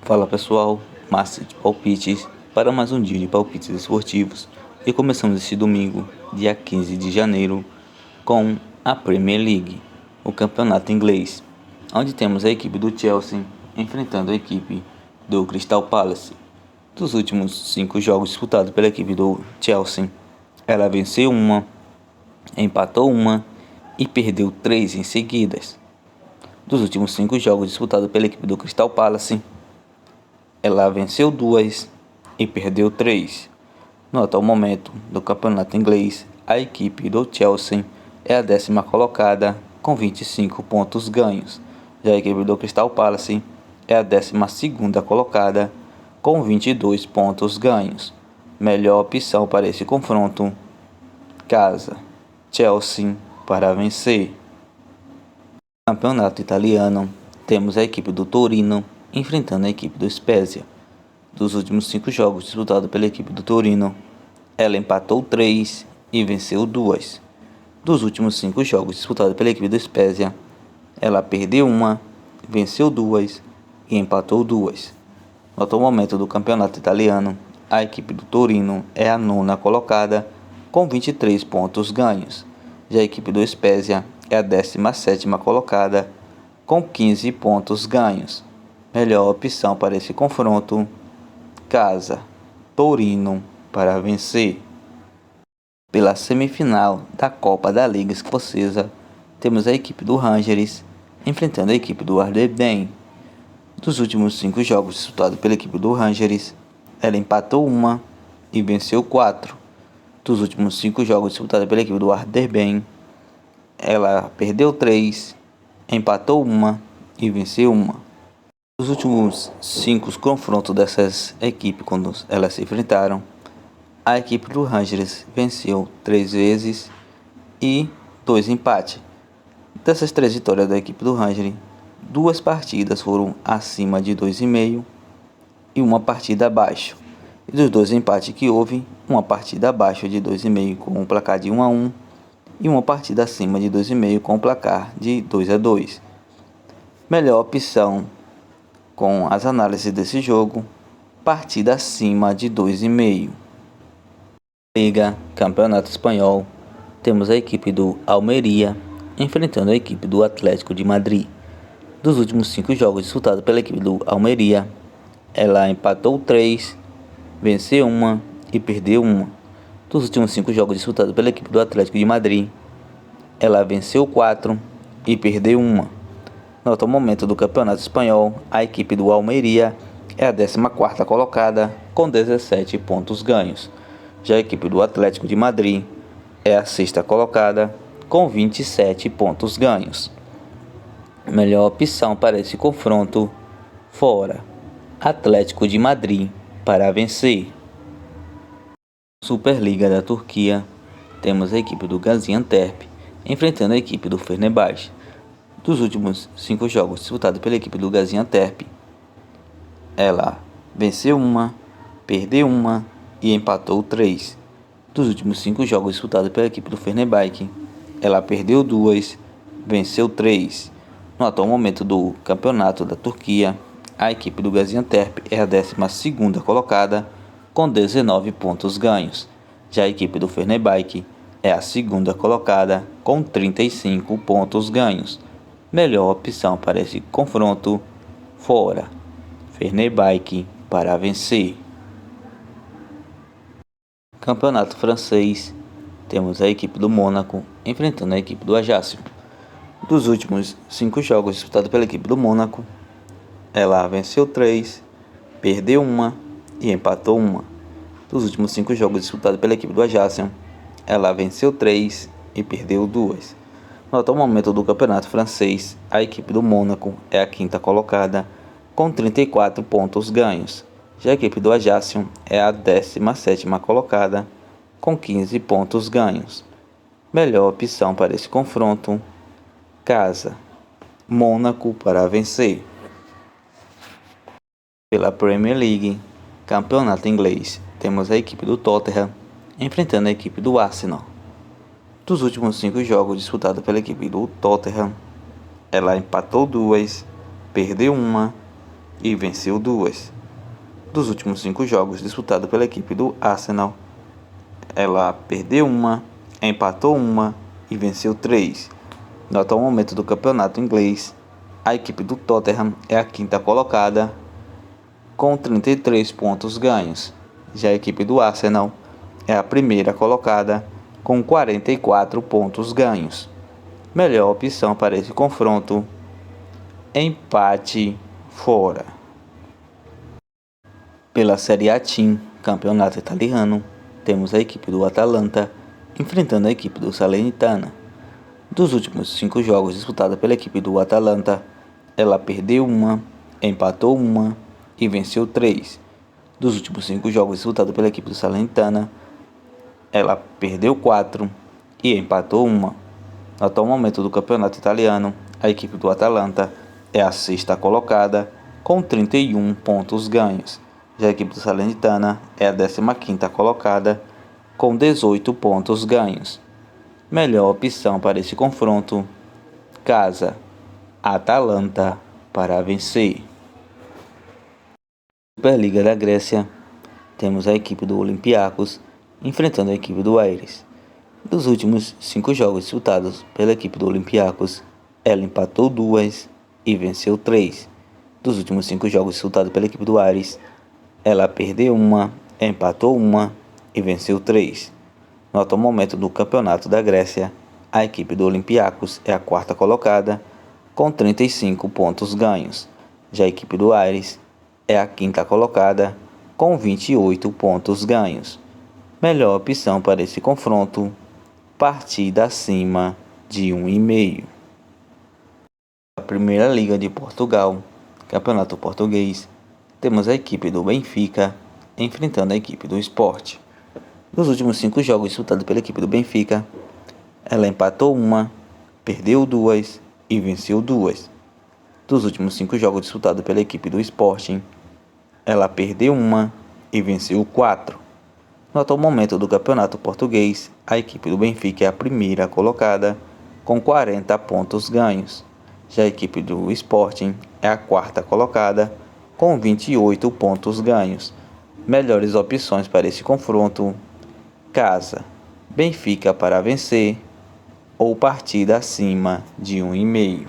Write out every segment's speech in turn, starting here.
Fala pessoal, Márcio de Palpites, para mais um dia de palpites esportivos. E começamos este domingo, dia 15 de janeiro, com a Premier League, o campeonato inglês, onde temos a equipe do Chelsea enfrentando a equipe do Crystal Palace. Dos últimos 5 jogos disputados pela equipe do Chelsea, ela venceu uma, empatou uma e perdeu 3 em seguidas. Dos últimos 5 jogos disputados pela equipe do Crystal Palace, ela venceu 2 e perdeu 3. No atual momento do campeonato inglês, a equipe do Chelsea é a 10ª colocada com 25 pontos ganhos. Já a equipe do Crystal Palace é a 12ª colocada com 22 pontos ganhos. Melhor opção para esse confronto: casa, Chelsea para vencer. No campeonato italiano, temos a equipe do Torino enfrentando a equipe do Spezia. Dos últimos 5 jogos disputados pela equipe do Torino, ela empatou 3 e venceu 2. Dos últimos 5 jogos disputados pela equipe do Spezia, ela perdeu uma, venceu 2 e empatou 2. No atual momento do campeonato italiano, a equipe do Torino é a 9ª colocada com 23 pontos ganhos. Já a equipe do Spezia é a 17ª colocada com 15 pontos ganhos. Melhor opção para esse confronto: casa, Torino para vencer. Pela semifinal da Copa da Liga Escocesa, temos a equipe do Rangers enfrentando a equipe do Aberdeen. Dos últimos 5 jogos disputados pela equipe do Rangers, ela empatou uma e venceu 4. Dos últimos 5 jogos disputados pela equipe do Aberdeen, ela perdeu 3, empatou uma e venceu uma. Nos últimos 5 confrontos dessas equipes, quando elas se enfrentaram, a equipe do Rangers venceu 3 vezes e 2 empates. Dessas 3 vitórias da equipe do Rangers, 2 partidas foram acima de 2,5 e uma partida abaixo. E dos 2 empates que houve, uma partida abaixo de 2,5 com um placar de 1-1 e uma partida acima de 2,5 com um placar de 2-2. Melhor opção com as análises desse jogo: partida acima de 2,5. Liga, Campeonato Espanhol, temos a equipe do Almeria enfrentando a equipe do Atlético de Madrid. Dos últimos 5 jogos disputados pela equipe do Almeria, ela empatou 3, venceu uma e perdeu uma. Dos últimos 5 jogos disputados pela equipe do Atlético de Madrid, ela venceu 4 e perdeu uma. No atual momento do Campeonato Espanhol, a equipe do Almeria é a 14ª colocada com 17 pontos ganhos. Já a equipe do Atlético de Madrid é a 6ª colocada com 27 pontos ganhos. Melhor opção para esse confronto: fora, Atlético de Madrid para vencer. Superliga da Turquia, temos a equipe do Gaziantep enfrentando a equipe do Fenerbahçe. Dos últimos 5 jogos disputados pela equipe do Gaziantep, ela venceu uma, perdeu uma e empatou 3. Dos últimos 5 jogos disputados pela equipe do Fenerbahçe, ela perdeu 2, venceu 3. No atual momento do campeonato da Turquia, a equipe do Gaziantep é a 12ª colocada com 19 pontos ganhos. Já a equipe do Fenerbahçe é a 2ª colocada com 35 pontos ganhos. Melhor opção para esse confronto: fora, Fenerbahçe para vencer. Campeonato francês, temos a equipe do Mônaco enfrentando a equipe do Ajaccio. Dos últimos 5 jogos disputados pela equipe do Mônaco, ela venceu 3, perdeu uma e empatou uma. Dos últimos 5 jogos disputados pela equipe do Ajaccio, ela venceu 3 e perdeu 2. No atual momento do campeonato francês, a equipe do Mônaco é a 5ª colocada com 34 pontos ganhos. Já a equipe do Ajaccio é a 17ª colocada com 15 pontos ganhos. Melhor opção para esse confronto: casa, Mônaco para vencer. Pela Premier League, campeonato inglês, temos a equipe do Tottenham enfrentando a equipe do Arsenal. Dos últimos 5 jogos disputados pela equipe do Tottenham, ela empatou 2, perdeu uma e venceu 2. Dos últimos 5 jogos disputados pela equipe do Arsenal, ela perdeu 1, empatou 1 e venceu 3. No atual momento do campeonato inglês, a equipe do Tottenham é a quinta colocada com 33 pontos ganhos. Já a equipe do Arsenal é a primeira colocada com 44 pontos ganhos. Melhor opção para esse confronto: empate fora. Pela Série A Team, campeonato italiano, temos a equipe do Atalanta enfrentando a equipe do Salernitana. Dos últimos 5 jogos disputados pela equipe do Atalanta, ela perdeu 1, empatou 1 e venceu 3. Dos últimos 5 jogos disputados pela equipe do Salernitana, ela perdeu 4 e empatou 1. No atual momento do campeonato italiano, a equipe do Atalanta é a sexta colocada com 31 pontos ganhos. Já a equipe do Salernitana é a 15ª colocada com 18 pontos ganhos. Melhor opção para esse confronto: casa, Atalanta para vencer. Superliga da Grécia, temos a equipe do Olympiacos enfrentando a equipe do Aires. Dos últimos 5 jogos disputados pela equipe do Olympiacos, ela empatou 2 e venceu 3. Dos últimos 5 jogos disputados pela equipe do Aires, ela perdeu 1, empatou 1 e venceu 3. No atual momento do campeonato da Grécia, a equipe do Olympiacos é a quarta colocada com 35 pontos ganhos. Já a equipe do Aires é a quinta colocada com 28 pontos ganhos. Melhor opção para esse confronto: partida acima de 1,5. A Primeira Liga de Portugal, campeonato português, temos a equipe do Benfica enfrentando a equipe do Sport. Nos últimos 5 jogos disputados pela equipe do Benfica, ela empatou 1, perdeu 2 e venceu 2. Dos últimos 5 jogos disputados pela equipe do Sporting, ela perdeu 1 e venceu 4. No atual momento do campeonato português, a equipe do Benfica é a primeira colocada com 40 pontos ganhos. Já a equipe do Sporting é a quarta colocada com 28 pontos ganhos. Melhores opções para esse confronto: casa, Benfica para vencer ou partida acima de 1,5.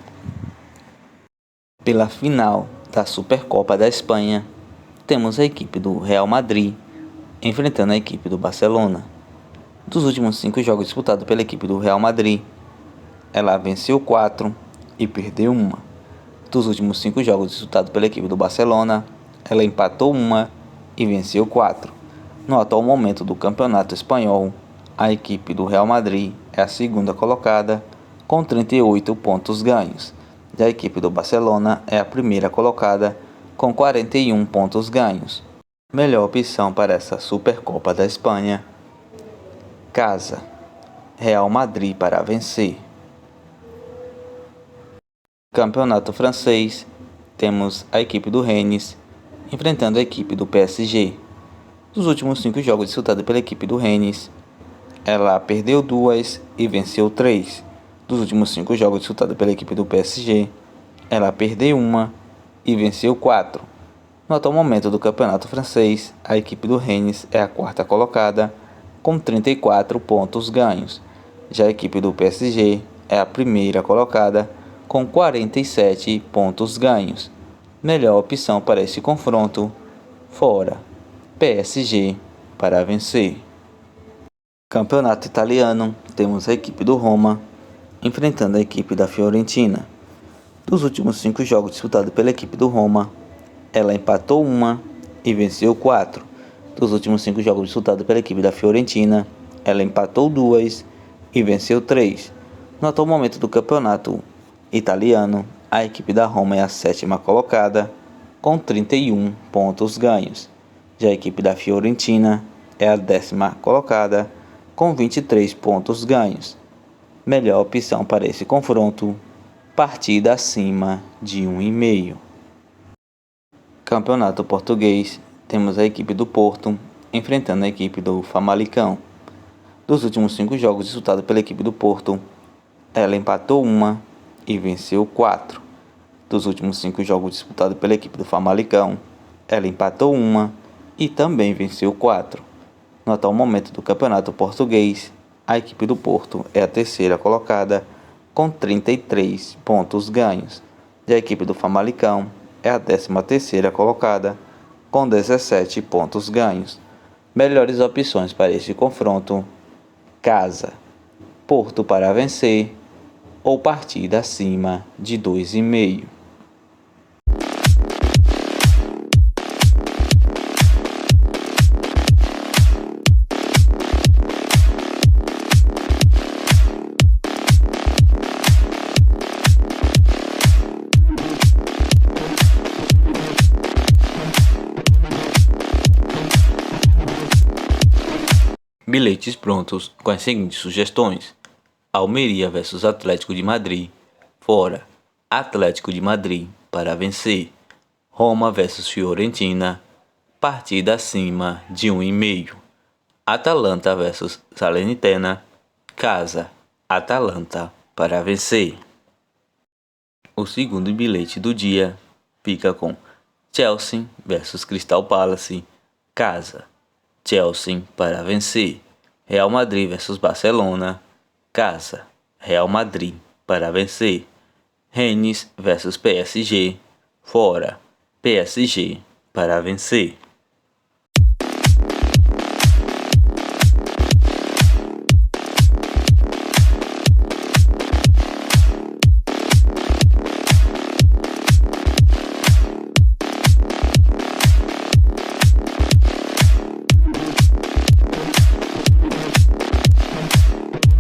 Pela final da Supercopa da Espanha, temos a equipe do Real Madrid enfrentando a equipe do Barcelona. Dos últimos 5 jogos disputados pela equipe do Real Madrid, ela venceu 4 e perdeu 1. Dos últimos 5 jogos disputados pela equipe do Barcelona, ela empatou 1 e venceu 4. No atual momento do campeonato espanhol, a equipe do Real Madrid é a segunda colocada com 38 pontos ganhos. Já a equipe do Barcelona é a primeira colocada com 41 pontos ganhos. Melhor opção para essa Supercopa da Espanha: casa, Real Madrid para vencer. Campeonato francês, temos a equipe do Rennes enfrentando a equipe do PSG. Dos últimos 5 jogos disputados pela equipe do Rennes, ela perdeu 2 e venceu 3. Dos últimos 5 jogos disputados pela equipe do PSG, ela perdeu 1 e venceu 4. No atual momento do campeonato francês, a equipe do Rennes é a quarta colocada com 34 pontos ganhos. Já a equipe do PSG é a primeira colocada com 47 pontos ganhos. Melhor opção para esse confronto: fora, PSG para vencer. Campeonato italiano, temos a equipe do Roma enfrentando a equipe da Fiorentina. Dos últimos 5 jogos disputados pela equipe do Roma, ela empatou 1 e venceu 4. Dos últimos 5 jogos disputados pela equipe da Fiorentina, ela empatou 2 e venceu 3. No atual momento do campeonato italiano, a equipe da Roma é a sétima colocada com 31 pontos ganhos. Já a equipe da Fiorentina é a 10ª colocada com 23 pontos ganhos. Melhor opção para esse confronto: partida acima de 1,5. Campeonato português, temos a equipe do Porto enfrentando a equipe do Famalicão. Dos últimos 5 jogos disputados pela equipe do Porto, ela empatou 1 e venceu 4. Dos últimos 5 jogos disputados pela equipe do Famalicão, ela empatou 1 e também venceu 4. No atual momento do Campeonato Português, a equipe do Porto é a terceira colocada com 33 pontos ganhos, e a equipe do Famalicão é a 13ª colocada com 17 pontos ganhos. Melhores opções para este confronto: casa, Porto para vencer ou partida acima de 2,5. Bilhetes prontos com as seguintes sugestões: Almeria vs Atlético de Madrid, fora, Atlético de Madrid para vencer. Roma vs Fiorentina, partida acima de 1,5. Atalanta vs Salernitana, casa, Atalanta para vencer. O segundo bilhete do dia fica com Chelsea vs Crystal Palace, casa, Chelsea para vencer. Real Madrid vs Barcelona, casa, Real Madrid para vencer. Rennes vs PSG, fora, PSG para vencer.